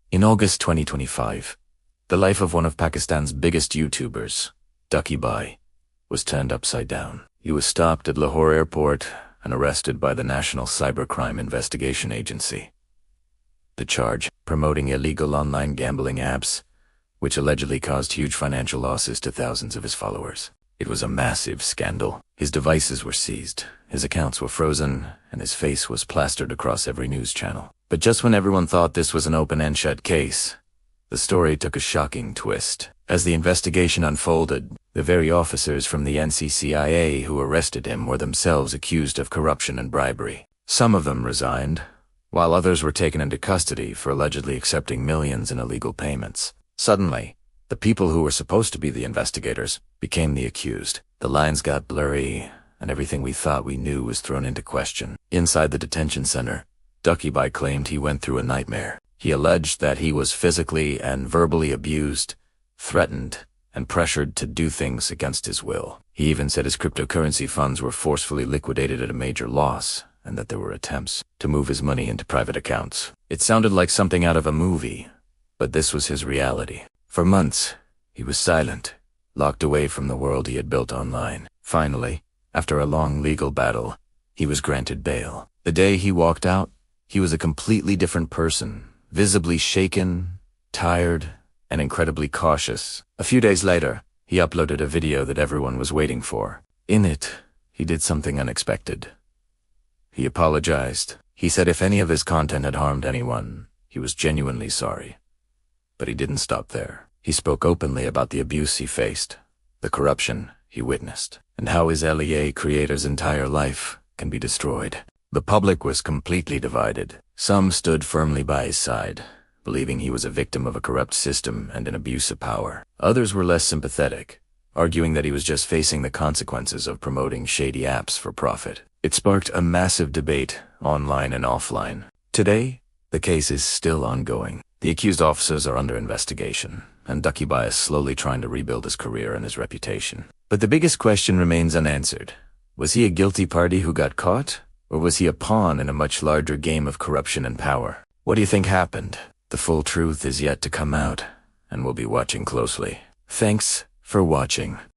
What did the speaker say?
In August 2025, the life of one of Pakistan's biggest YouTubers, Ducky Bhai, was turned upside down. He was stopped at Lahore airport and arrested by the National Cybercrime Investigation Agency. The charge: promoting illegal online gambling apps, which allegedly caused huge financial losses to thousands of his followers. It was a massive scandal. His devices were seized, his accounts were frozen, and his face was plastered across every news channel. But just when everyone thought this was an open and shut case, the story took a shocking twist. As the investigation unfolded, the very officers from the NCCIA who arrested him were themselves accused of corruption and bribery. Some of them resigned, while others were taken into custody for allegedly accepting millions in illegal payments. Suddenly, the people who were supposed to be the investigators became the accused. The lines got blurry, and everything we thought we knew was thrown into question. Inside the detention center, Ducky Bhai claimed he went through a nightmare. He alleged that he was physically and verbally abused, threatened, and pressured to do things against his will. He even said his cryptocurrency funds were forcefully liquidated at a major loss, and that there were attempts to move his money into private accounts. It sounded like something out of a movie, but this was his reality. For months, he was silent, locked away from the world he had built online. Finally, after a long legal battle, he was granted bail. The day he walked out, he was a completely different person, visibly shaken, tired, and incredibly cautious. A few days later, he uploaded a video that everyone was waiting for. In it, he did something unexpected. He apologized. He said if any of his content had harmed anyone, he was genuinely sorry. But he didn't stop there. He spoke openly about the abuse he faced, the corruption he witnessed, and how his LEA creator's entire life can be destroyed. The public was completely divided. Some stood firmly by his side, believing he was a victim of a corrupt system and an abuse of power. Others were less sympathetic, arguing that he was just facing the consequences of promoting shady apps for profit. It sparked a massive debate, online and offline. Today, the case is still ongoing. The accused officers are under investigation, and Ducky Bhai is slowly trying to rebuild his career and his reputation. But the biggest question remains unanswered. Was he a guilty party who got caught, or was he a pawn in a much larger game of corruption and power? What do you think happened? The full truth is yet to come out, and we'll be watching closely. Thanks for watching.